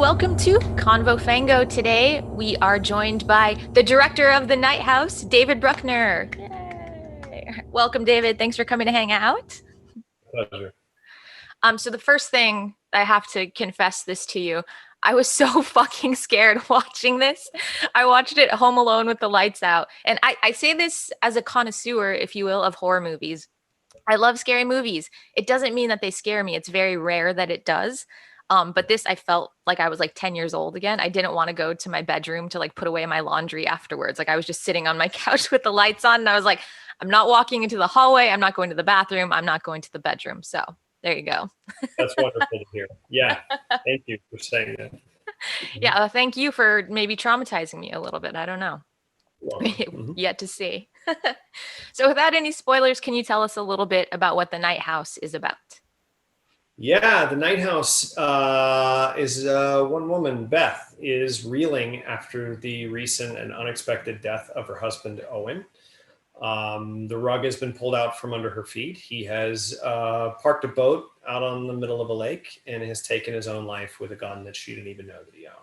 welcome to Convo Fango. Today we are joined by the director of the Night House, David Bruckner. Yay. Welcome, David. Thanks for coming to hang out. Pleasure. So the first thing I have to confess this to you, I was so fucking scared watching this. I watched it home alone with the lights out. And I say this as a connoisseur, if you will, of horror movies. I love scary movies. It doesn't mean that they scare me. It's very rare that it does. But this, I felt like I was like 10 years old again. I didn't want to go to my bedroom to like put away my laundry afterwards. Like I was just sitting on my couch with the lights on and I was like, I'm not walking into the hallway. I'm not going to the bathroom. I'm not going to the bedroom. So there you go. That's wonderful to hear. Yeah. Thank you for saying that. Yeah. Thank you for maybe traumatizing me a little bit. I don't know. Mm-hmm. Yet to see. So without any spoilers, can you tell us a little bit about what the Night House is about? Yeah, the Night House is one woman, Beth, is reeling after the recent and unexpected death of her husband, Owen. The rug has been pulled out from under her feet. He has parked a boat out on the middle of a lake and has taken his own life with a gun that she didn't even know that he owned.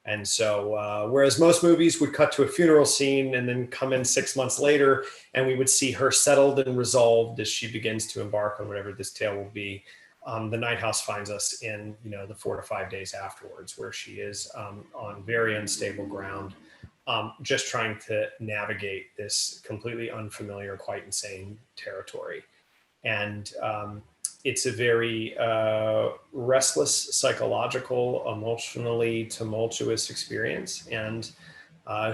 And so, whereas most movies would cut to a funeral scene and then come in 6 months later, and we would see her settled and resolved as she begins to embark on whatever this tale will be, the Night House finds us in, the 4 to 5 days afterwards, where she is on very unstable ground, just trying to navigate this completely unfamiliar, quite insane territory. And it's a very restless, psychological, emotionally tumultuous experience. And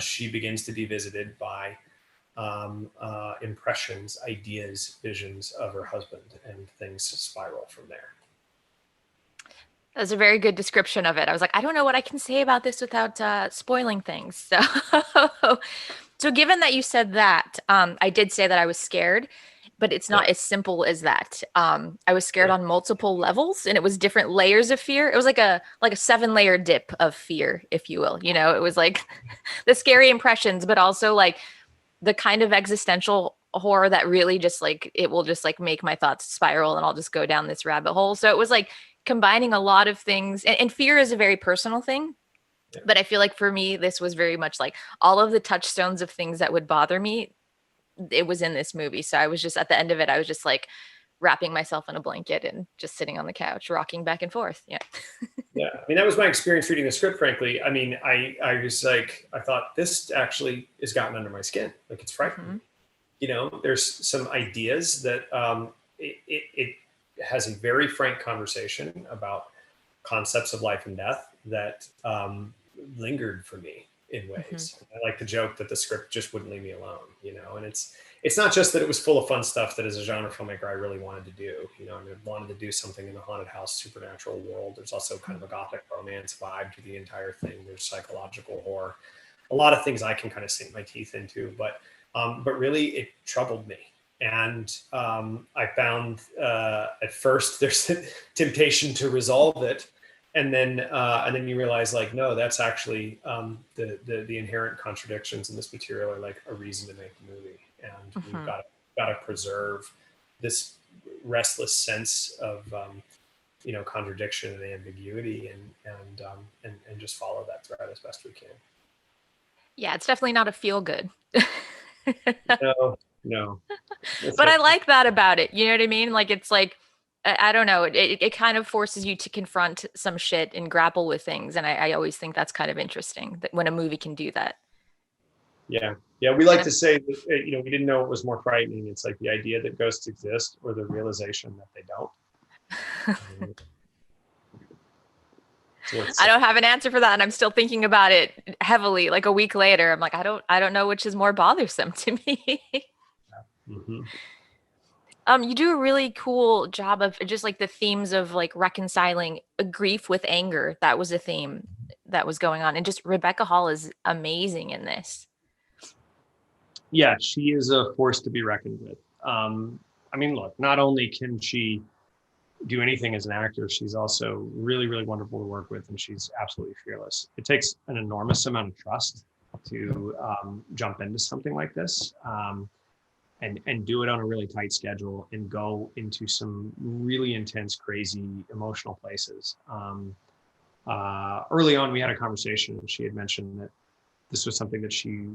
she begins to be visited by impressions, ideas, visions of her husband, and things spiral from there. That's a very good description of it. I was like, I don't know what I can say about this without spoiling things. So, so given that you said that, I did say that I was scared, but it's not as simple as that. I was scared on multiple levels, and it was different layers of fear. It was like a 7-layer dip of fear, if you will. It was like the scary impressions, but also like the kind of existential horror that really just like it will just like make my thoughts spiral, and I'll just go down this rabbit hole. So it was like combining a lot of things, and fear is a very personal thing. But I feel like for me, this was very much like all of the touchstones of things that would bother me, it was in this movie. So I was just at the end of it, I was just like wrapping myself in a blanket and just sitting on the couch, rocking back and forth. Yeah. Yeah. I mean, that was my experience reading the script, frankly. I mean, I was like, I thought this actually has gotten under my skin. Like, it's frightening. There's some ideas that it has a very frank conversation about concepts of life and death that lingered for me in ways. I like to joke that the script just wouldn't leave me alone, and it's not just that it was full of fun stuff that as a genre filmmaker I really wanted to do. I wanted to do something in the haunted house supernatural world. There's also kind of a gothic romance vibe to the entire thing. There's psychological horror, a lot of things I can kind of sink my teeth into, but really it troubled me. And I found at first there's a temptation to resolve it, and then you realize, like, no, that's actually the inherent contradictions in this material are like a reason to make the movie, and we've got to preserve this restless sense of contradiction and ambiguity, and just follow that thread as best we can. Yeah, it's definitely not a feel good. No. But I like that about it. You know what I mean? Like, it's like, I don't know. It kind of forces you to confront some shit and grapple with things. And I always think that's kind of interesting that when a movie can do that. Yeah. We like to say that, we didn't know it was more frightening. It's like the idea that ghosts exist or the realization that they don't. I don't have an answer for that, and I'm still thinking about it heavily. Like a week later, I'm like, I don't know which is more bothersome to me. You do a really cool job of just like the themes of like reconciling grief with anger. That was a theme that was going on, and just Rebecca Hall is amazing in this. Yeah, she is a force to be reckoned with. I mean, look, not only can she do anything as an actor, she's also really, really wonderful to work with, and she's absolutely fearless. It takes an enormous amount of trust to jump into something like this, and do it on a really tight schedule and go into some really intense, crazy, emotional places. early on we had a conversation, and she had mentioned that this was something that she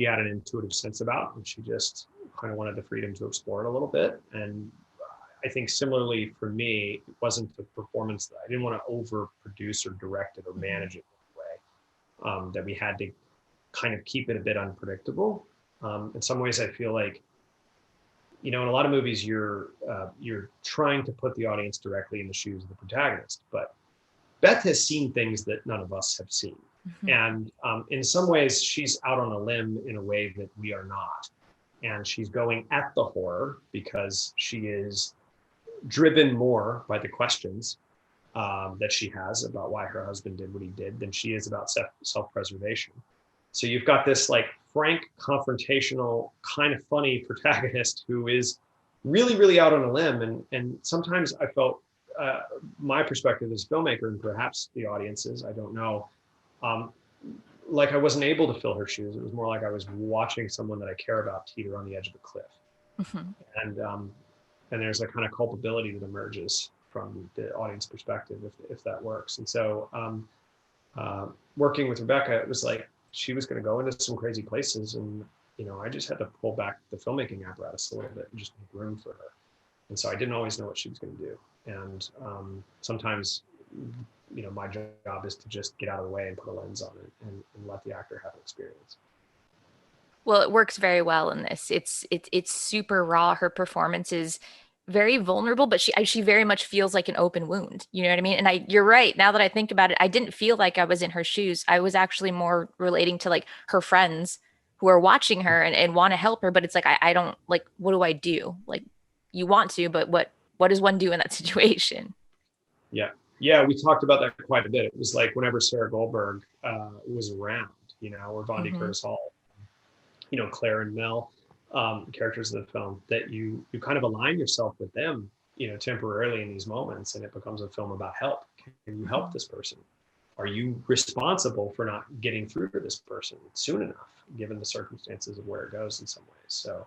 had an intuitive sense about, and she just kind of wanted the freedom to explore it a little bit. And I think similarly for me, it wasn't the performance that I didn't want to overproduce or direct it or manage it in a way that we had to kind of keep it a bit unpredictable. In some ways, I feel like, in a lot of movies, you're trying to put the audience directly in the shoes of the protagonist, but Beth has seen things that none of us have seen. Mm-hmm. And in some ways, she's out on a limb in a way that we are not. And she's going at the horror because she is driven more by the questions that she has about why her husband did what he did than she is about self-preservation. So you've got this like frank, confrontational, kind of funny protagonist who is really, really out on a limb. And sometimes I felt my perspective as a filmmaker, and perhaps the audiences, I don't know, like I wasn't able to fill her shoes. It was more like I was watching someone that I care about teeter on the edge of a cliff. Mm-hmm. And there's a kind of culpability that emerges from the audience perspective if that works. And so working with Rebecca, it was like she was going to go into some crazy places, and I just had to pull back the filmmaking apparatus a little bit and just make room for her. And so I didn't always know what she was going to do. And sometimes, my job is to just get out of the way and put a lens on it and let the actor have an experience. Well, it works very well in this. It's super raw. Her performance is very vulnerable, but she very much feels like an open wound. You know what I mean? And you're right. Now that I think about it, I didn't feel like I was in her shoes. I was actually more relating to like her friends who are watching her and want to help her. But it's like, I don't like, what do I do? Like you want to, but what does one do in that situation? Yeah. Yeah. We talked about that quite a bit. It was like whenever Sarah Goldberg was around, or Vondi mm-hmm. Curtis Hall, Claire and Mel, characters of the film, that you kind of align yourself with them, temporarily in these moments, and it becomes a film about help. Can you help this person? Are you responsible for not getting through to this person soon enough, given the circumstances of where it goes in some ways? So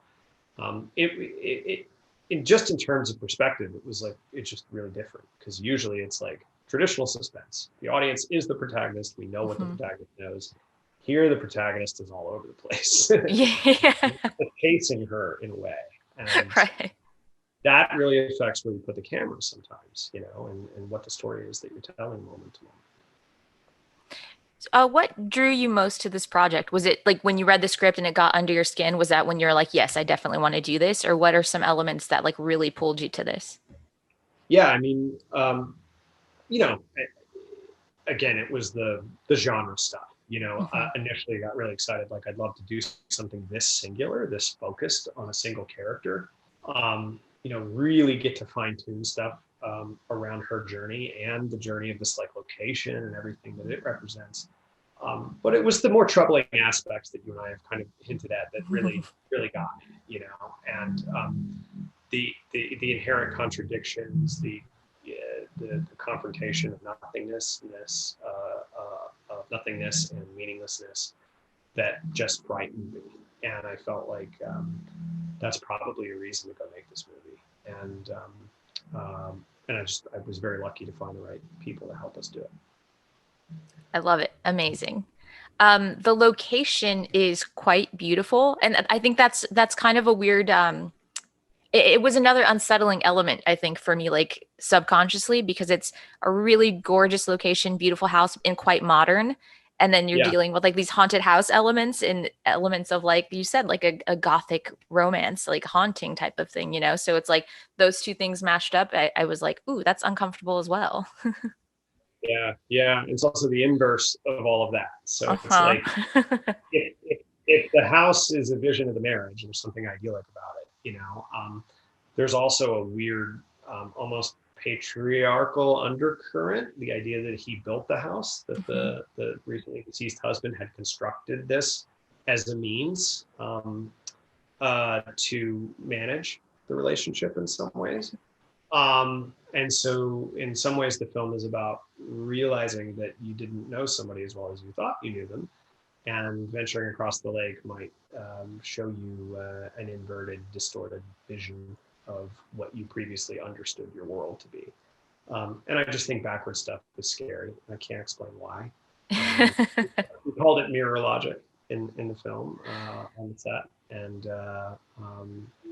just in terms of perspective, it was like, it's just really different, because usually it's like traditional suspense. The audience is the protagonist. We know what mm-hmm. the protagonist knows. Here, the protagonist is all over the place. Yeah. Pacing her in a way. And right. That really affects where you put the camera sometimes, and what the story is that you're telling moment to moment. What drew you most to this project? Was it like when you read the script and it got under your skin? Was that when you're like, yes, I definitely want to do this? Or what are some elements that like really pulled you to this? Yeah, I mean, again, it was the genre stuff. Mm-hmm. Initially I got really excited. Like, I'd love to do something this singular, this focused on a single character. Really get to fine tune stuff around her journey and the journey of this like location and everything that it represents. But it was the more troubling aspects that you and I have kind of hinted at that really, really got me, and the inherent contradictions, the confrontation of nothingness and meaninglessness that just frightened me. And I felt like that's probably a reason to go make this movie. And I was very lucky to find the right people to help us do it. I love it. Amazing. The location is quite beautiful. And I think that's kind of a weird, it was another unsettling element, I think, for me, like subconsciously, because it's a really gorgeous location, beautiful house, and quite modern. And then you're dealing with like these haunted house elements and elements of, like you said, like a gothic romance, like haunting type of thing, So it's like those two things mashed up. I was like, ooh, that's uncomfortable as well. Yeah. It's also the inverse of all of that. So It's like if the house is a vision of the marriage, there's something idyllic about it, there's also a weird, almost patriarchal undercurrent, the idea that he built the house, that mm-hmm. the recently deceased husband had constructed this as a means to manage the relationship in some ways. And so in some ways the film is about realizing that you didn't know somebody as well as you thought you knew them, and venturing across the lake might show you an inverted, distorted vision of what you previously understood your world to be. And I just think backward stuff is scary. I can't explain why. Um, we called it mirror logic in the film on the set, and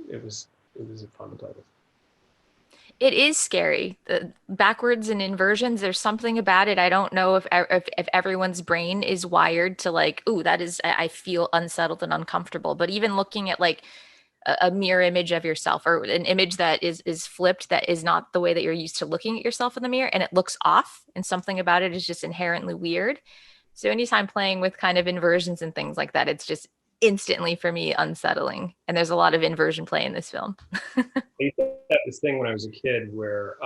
it was it was fun to play with. It is scary. The backwards and inversions, there's something about it. I don't know if everyone's brain is wired to like, ooh, that is, I feel unsettled and uncomfortable. But even looking at like a mirror image of yourself or an image that is flipped, that is not the way that you're used to looking at yourself in the mirror, and it looks off, and something about it is just inherently weird. So anytime playing with kind of inversions and things like that, it's just instantly for me unsettling. And there's a lot of inversion play in this film. I used to have this thing when I was a kid where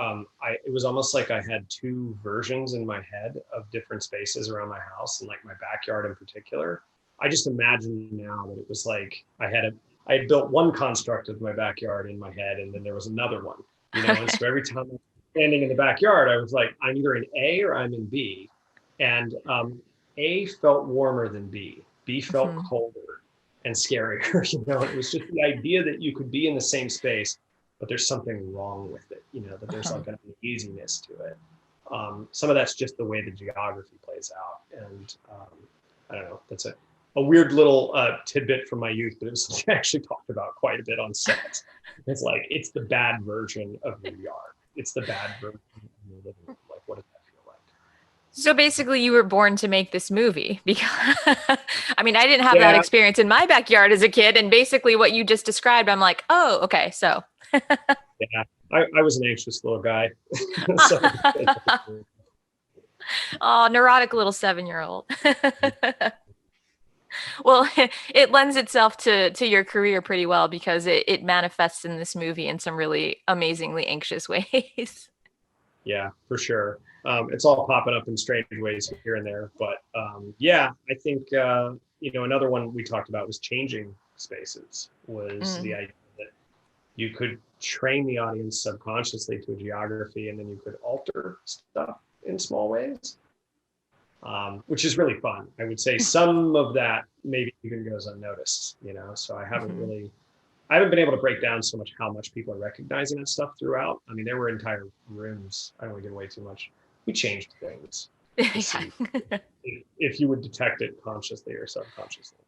it was almost like I had two versions in my head of different spaces around my house and like my backyard in particular. I just imagine now that it was like I had built one construct of my backyard in my head, and then there was another one, you know. And so every time I'm standing in the backyard, I was like, I'm either in A or I'm in B, and A felt warmer than B. B felt Mhm. colder and scarier. You know, it was just the idea that you could be in the same space, but there's something wrong with it. You know, that there's Uh-huh. like an uneasiness to it. Some of that's just the way the geography plays out, and I don't know. That's a weird little tidbit from my youth, but it was something I actually talked about quite a bit on sets. It's like it's the bad version of New York. It's the bad version of your living room. Like, what does that feel like? So basically, you were born to make this movie because I mean, I didn't have that Yeah, experience in my backyard as a kid. And basically, what you just described, I'm like, oh, okay. So, yeah. I was an anxious little guy. So oh, neurotic little 7-year old. Well, it lends itself to your career pretty well because it manifests in this movie in some really amazingly anxious ways. yeah, for sure. It's all popping up in strange ways here and there, but yeah, I think another one we talked about was changing spaces. Was the Mm. idea that you could train the audience subconsciously to a geography, and then you could alter stuff in small ways, which is really fun. I would say some of that maybe even goes unnoticed, you know. So Mhm. I haven't been able to break down so much how much people are recognizing that stuff throughout. I mean, there were entire rooms. I don't want to give away too much. We changed things to Yeah. see if you would detect it consciously or subconsciously.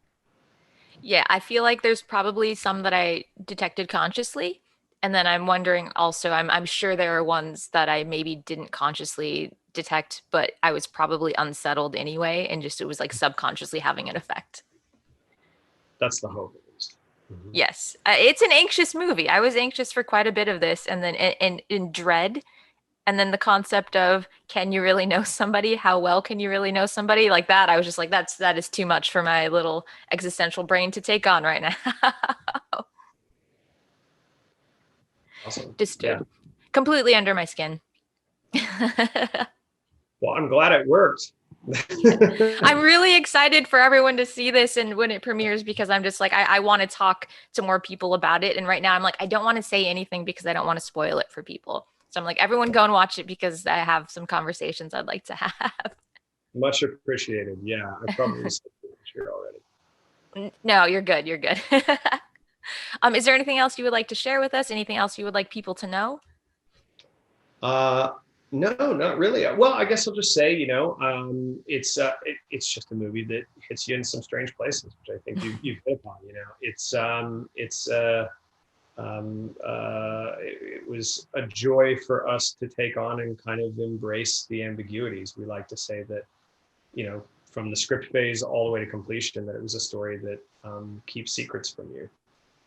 Yeah, I feel like there's probably some that I detected consciously. And then I'm wondering also, I'm sure there are ones that I maybe didn't consciously detect, but I was probably unsettled anyway, and just it was like subconsciously having an effect. That's the hope, at least. Mm-hmm. Yes, it's an anxious movie. I was anxious for quite a bit of this, and then in dread, and then the concept of can you really know somebody? How well can you really know somebody like that? I was just like, that is too much for my little existential brain to take on right now. Awesome. Just Yeah. completely under my skin. Well, I'm glad it worked. I'm really excited for everyone to see this and when it premieres because I'm just like, I want to talk to more people about it. And right now I'm like, I don't want to say anything because I don't want to spoil it for people. So I'm like, everyone go and watch it because I have some conversations I'd like to have. Much appreciated. Yeah, I probably said it here already. No, you're good. You're good. Is there anything else you would like to share with us? Anything else you would like people to know? Uh, no, not really. Well, I guess I'll just say, it's just a movie that hits you in some strange places, which I think you've hit upon. You know, it was a joy for us to take on and kind of embrace the ambiguities. We like to say that, from the script phase all the way to completion, that it was a story that keeps secrets from you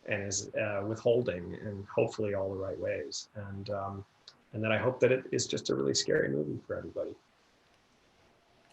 and is withholding in hopefully all the right ways. And then I hope that it is just a really scary movie for everybody.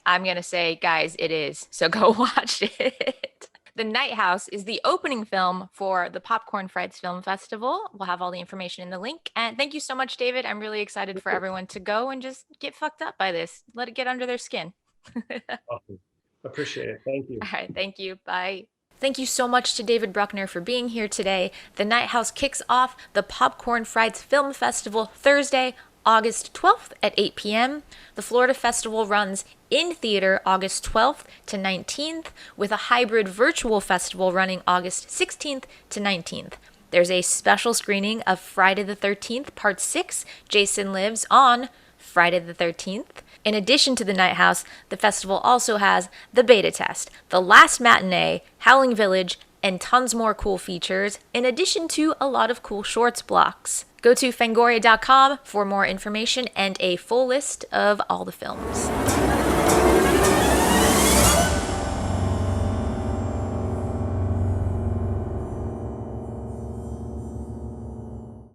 I'm going to say, guys, it is. So go watch it. The Night House is the opening film for the Popcorn Frights Film Festival. We'll have all the information in the link. And thank you so much, David. I'm really excited for everyone to go and just get fucked up by this. Let it get under their skin. All Awesome. Appreciate it. Thank you. right. Thank you. Bye. Thank you so much to David Bruckner for being here today. The Night House kicks off the Popcorn Frights Film Festival Thursday, August 12th at 8 p.m. The Florida Festival runs in theater August 12th to 19th, with a hybrid virtual festival running August 16th to 19th. There's a special screening of Friday the 13th, Part 6, Jason Lives on Friday the 13th. In addition to the Night House, the festival also has the beta test, the last matinee, Howling Village, and tons more cool features, in addition to a lot of cool shorts blocks. Go to fangoria.com for more information and a full list of all the films.